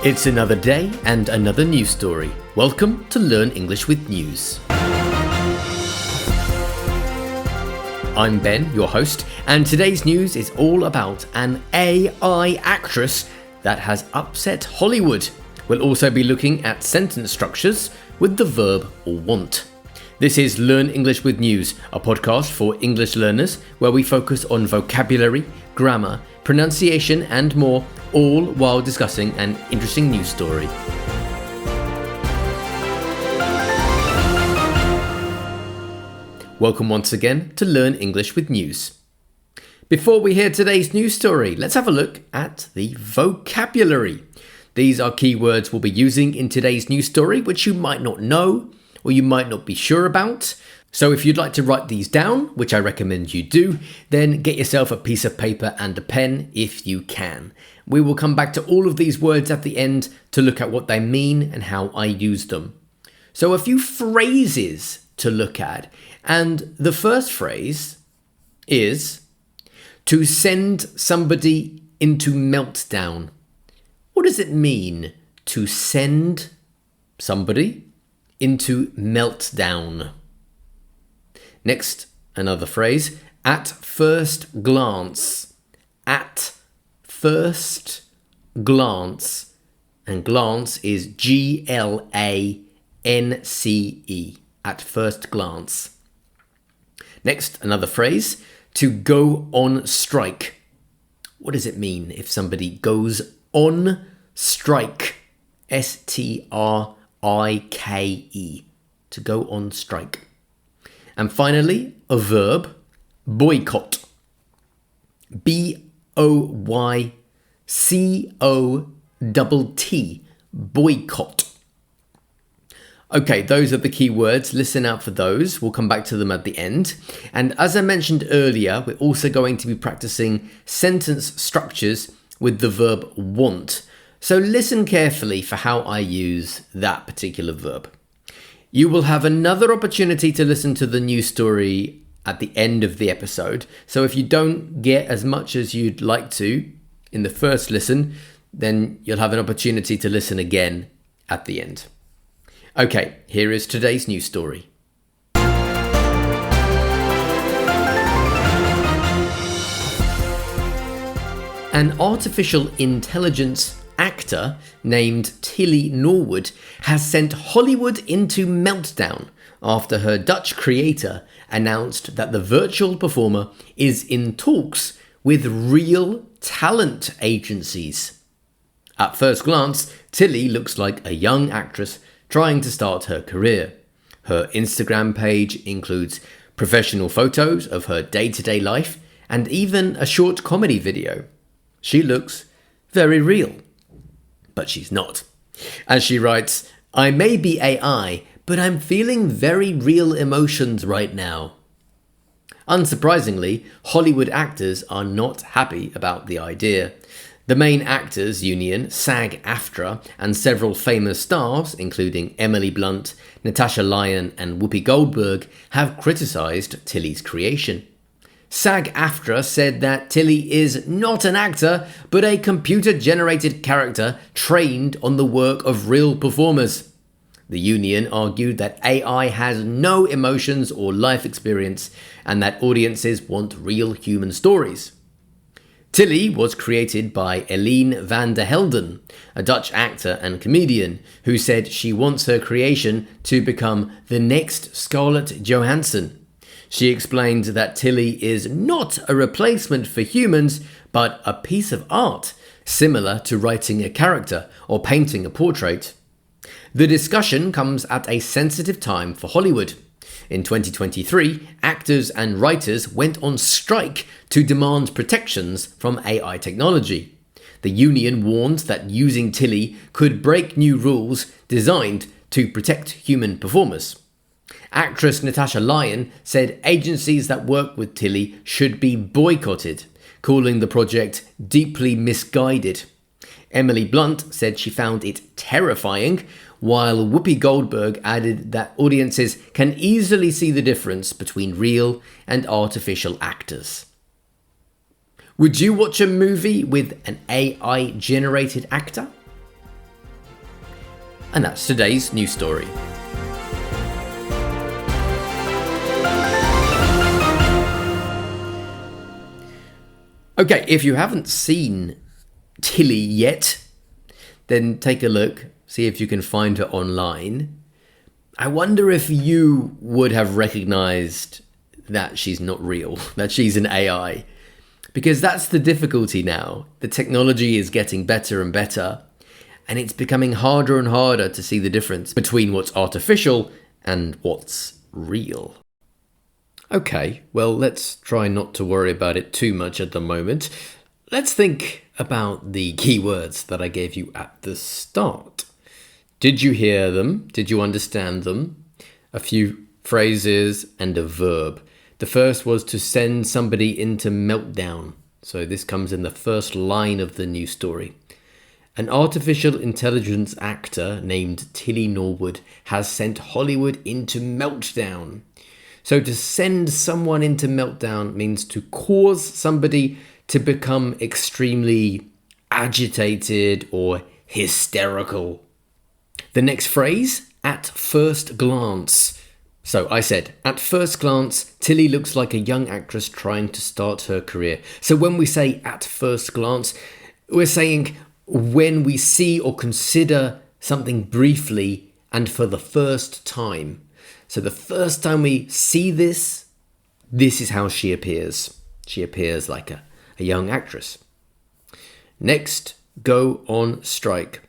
It's another day and another news story. Welcome to Learn English with News. I'm Ben, your host, and today's news is all about an AI actress that has upset Hollywood. We'll also be looking at sentence structures with the verb want. This is Learn English with News, a podcast for English learners where we focus on vocabulary, grammar, pronunciation and more, all while discussing an interesting news story. Welcome once again to Learn English with News. Before we hear today's news story, let's have a look at the vocabulary. These are keywords we'll be using in today's news story, which you might not know or you might not be sure about. So if you'd like to write these down, which I recommend you do, then get yourself a piece of paper and a pen if you can. We will come back to all of these words at the end to look at what they mean and how I use them. So a few phrases to look at. And the first phrase is to send somebody into meltdown. What does it mean to send somebody into meltdown? Next, another phrase, at first glance. At first glance. And glance is Glance, at first glance. Next, another phrase, to go on strike. What does it mean if somebody goes on strike? Strike, to go on strike. And finally, a verb, boycott. B-O-Y-C-O-T-T, boycott. Okay, those are the key words. Listen out for those. We'll come back to them at the end. And as I mentioned earlier, we're also going to be practicing sentence structures with the verb want. So listen carefully for how I use that particular verb. You will have another opportunity to listen to the news story at the end of the episode. So if you don't get as much as you'd like to in the first listen, then you'll have an opportunity to listen again at the end. Okay, here is today's news story. An artificial intelligence actor named Tilly Norwood has sent Hollywood into meltdown after her Dutch creator announced that the virtual performer is in talks with real talent agencies. At first glance, Tilly looks like a young actress trying to start her career. Her Instagram page includes professional photos of her day-to-day life and even a short comedy video. She looks very real. But she's not. As she writes, I may be AI, but I'm feeling very real emotions right now. Unsurprisingly, Hollywood actors are not happy about the idea. The main actors union, SAG-AFTRA, and several famous stars, including Emily Blunt, Natasha Lyonne, and Whoopi Goldberg, have criticized Tilly's creation. SAG-AFTRA said that Tilly is not an actor, but a computer-generated character trained on the work of real performers. The union argued that AI has no emotions or life experience, and that audiences want real human stories. Tilly was created by Eline van der Helden, a Dutch actor and comedian, who said she wants her creation to become the next Scarlett Johansson. She explained that Tilly is not a replacement for humans, but a piece of art, similar to writing a character or painting a portrait. The discussion comes at a sensitive time for Hollywood. In 2023, actors and writers went on strike to demand protections from AI technology. The union warned that using Tilly could break new rules designed to protect human performers. Actress Natasha Lyonne said agencies that work with Tilly should be boycotted, calling the project deeply misguided. Emily Blunt said she found it terrifying, while Whoopi Goldberg added that audiences can easily see the difference between real and artificial actors. Would you watch a movie with an AI-generated actor? And that's today's news story. Okay, if you haven't seen Tilly yet, then take a look, see if you can find her online. I wonder if you would have recognized that she's not real, that she's an AI. Because that's the difficulty now. The technology is getting better and better, and it's becoming harder and harder to see the difference between what's artificial and what's real. Okay, well, let's try not to worry about it too much at the moment. Let's think about the keywords that I gave you at the start. Did you hear them? Did you understand them? A few phrases and a verb. The first was to send somebody into meltdown. So this comes in the first line of the news story. An artificial intelligence actor named Tilly Norwood has sent Hollywood into meltdown. So to send someone into meltdown means to cause somebody to become extremely agitated or hysterical. The next phrase, at first glance. So I said, at first glance, Tilly looks like a young actress trying to start her career. So when we say at first glance, we're saying when we see or consider something briefly and for the first time. So the first time we see this is how she appears. She appears like a young actress. Next, go on strike.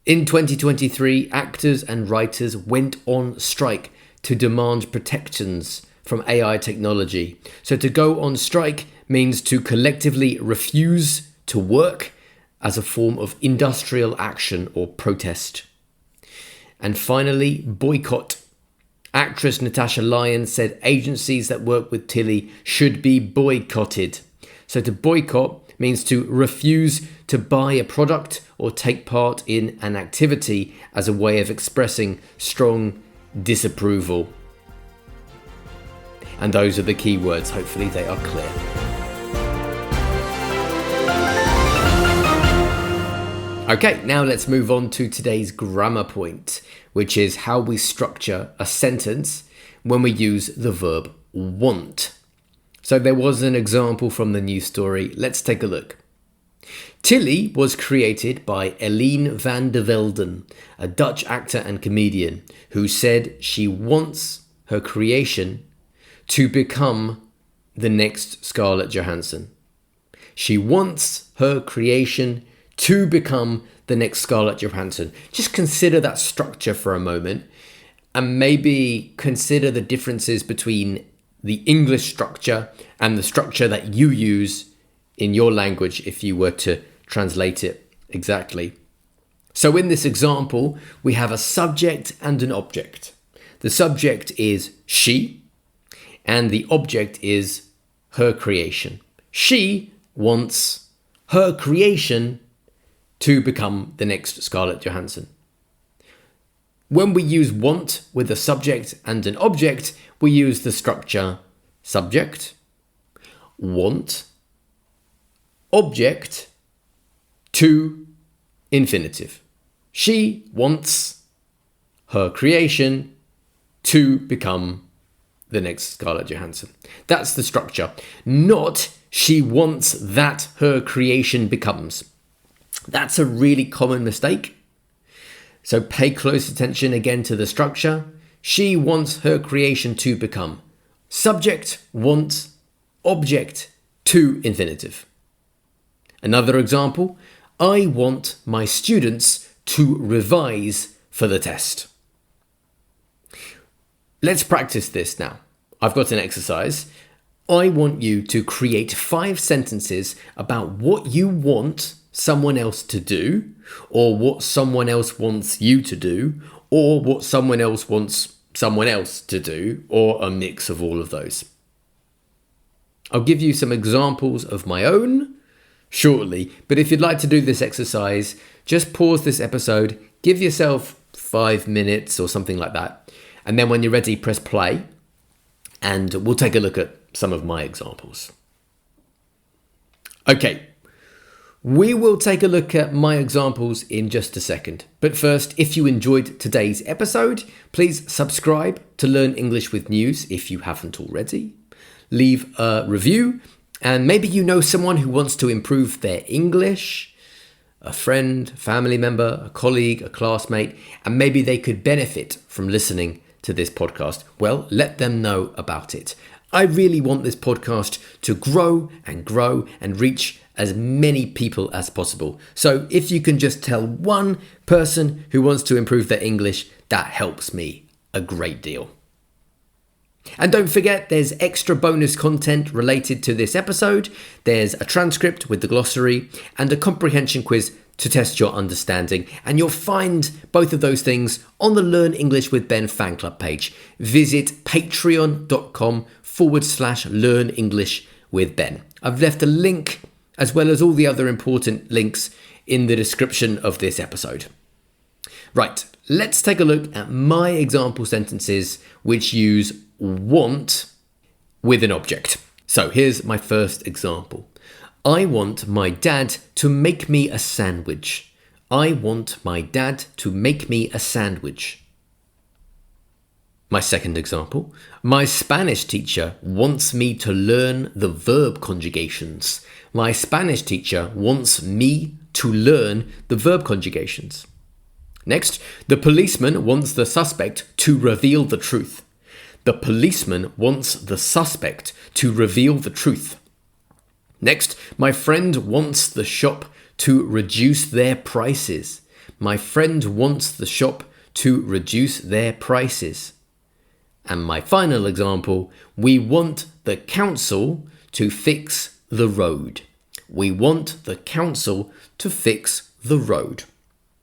In 2023, actors and writers went on strike to demand protections from AI technology. So to go on strike means to collectively refuse to work as a form of industrial action or protest. And finally, boycott. Actress Natasha Lyonne said agencies that work with Tilly should be boycotted. So to boycott means to refuse to buy a product or take part in an activity as a way of expressing strong disapproval. And those are the key words. Hopefully they are clear. Okay, now let's move on to today's grammar point, which is how we structure a sentence when we use the verb want. So there was an example from the news story. Let's take a look. Tilly was created by Eline van der Velden, a Dutch actor and comedian, who said she wants her creation to become the next Scarlett Johansson. She wants her creation to become the next Scarlett Johansson. Just consider that structure for a moment and maybe consider the differences between the English structure and the structure that you use in your language if you were to translate it exactly. So in this example, we have a subject and an object. The subject is she and the object is her creation. She wants her creation to become the next Scarlett Johansson. When we use want with a subject and an object, we use the structure subject, want, object, to infinitive. She wants her creation to become the next Scarlett Johansson. That's the structure, not she wants that her creation becomes. That's a really common mistake. So pay close attention again to the structure. She wants her creation to become. Subject, want, object, to infinitive. Another example, I want my students to revise for the test. Let's practice this now. I've got an exercise. I want you to create 5 sentences about what you want someone else to do, or what someone else wants you to do, or what someone else wants someone else to do, or a mix of all of those. I'll give you some examples of my own shortly, but if you'd like to do this exercise, just pause this episode, give yourself 5 minutes or something like that, and then when you're ready, press play, and we'll take a look at some of my examples. Okay. We will take a look at my examples in just a second. But first, if you enjoyed today's episode, please subscribe to Learn English with News if you haven't already. Leave a review, and maybe you know someone who wants to improve their English, a friend, family member, a colleague, a classmate, and maybe they could benefit from listening to this podcast. Well, let them know about it. I really want this podcast to grow and reach as many people as possible. So if you can just tell one person who wants to improve their English, that helps me a great deal. And don't forget, there's extra bonus content related to this episode. There's a transcript with the glossary and a comprehension quiz to test your understanding. And you'll find both of those things on the Learn English with Ben fan club page. Visit patreon.com/Learn English with Ben. I've left a link as well as all the other important links in the description of this episode. Right, let's take a look at my example sentences which use want with an object. So here's my first example. I want my dad to make me a sandwich. I want my dad to make me a sandwich. My second example. My Spanish teacher wants me to learn the verb conjugations. My Spanish teacher wants me to learn the verb conjugations. Next, the policeman wants the suspect to reveal the truth. The policeman wants the suspect to reveal the truth. Next, my friend wants the shop to reduce their prices. My friend wants the shop to reduce their prices. And my final example, we want the council to fix the road. We want the council to fix the road.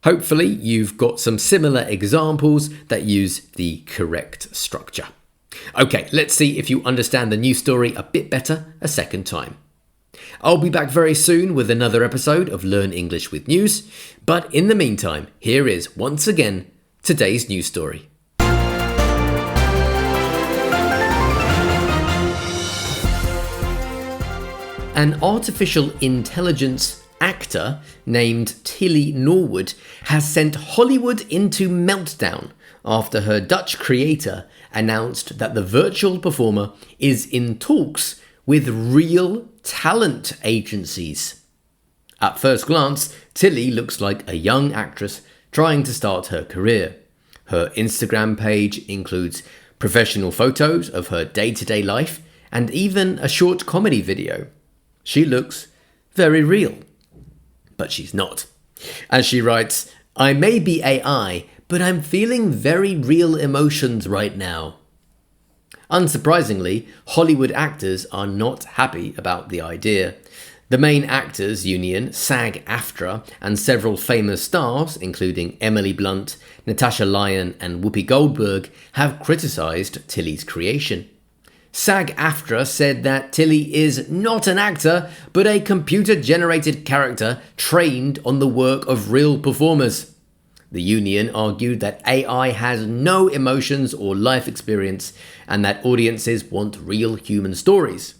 Hopefully you've got some similar examples that use the correct structure. Okay, let's see if you understand the news story a bit better a second time. I'll be back very soon with another episode of Learn English with News, but in the meantime, here is once again today's news story. An artificial intelligence actor named Tilly Norwood has sent Hollywood into meltdown after her Dutch creator announced that the virtual performer is in talks with real talent agencies. At first glance, Tilly looks like a young actress trying to start her career. Her Instagram page includes professional photos of her day-to-day life and even a short comedy video. She looks very real, but she's not. As she writes, I may be AI, but I'm feeling very real emotions right now. Unsurprisingly, Hollywood actors are not happy about the idea. The main actors union, SAG-AFTRA, and several famous stars, including Emily Blunt, Natasha Lyonne, and Whoopi Goldberg, have criticised Tilly's creation. SAG-AFTRA said that Tilly is not an actor, but a computer-generated character trained on the work of real performers. The union argued that AI has no emotions or life experience, and that audiences want real human stories.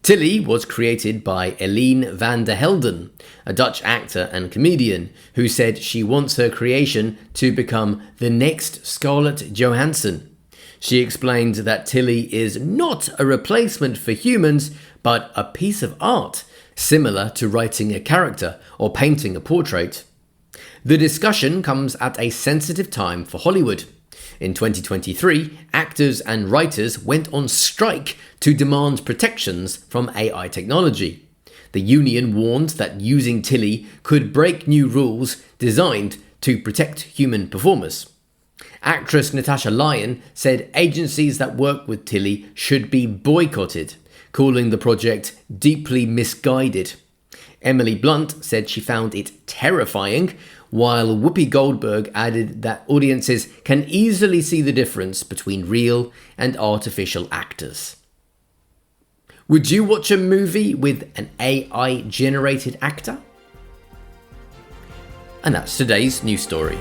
Tilly was created by Eline van der Helden, a Dutch actor and comedian, who said she wants her creation to become the next Scarlett Johansson. She explained that Tilly is not a replacement for humans, but a piece of art, similar to writing a character or painting a portrait. The discussion comes at a sensitive time for Hollywood. In 2023, actors and writers went on strike to demand protections from AI technology. The union warned that using Tilly could break new rules designed to protect human performers. Actress Natasha Lyonne said agencies that work with Tilly should be boycotted, calling the project deeply misguided. Emily Blunt said she found it terrifying, while Whoopi Goldberg added that audiences can easily see the difference between real and artificial actors. Would you watch a movie with an AI-generated actor? And that's today's news story.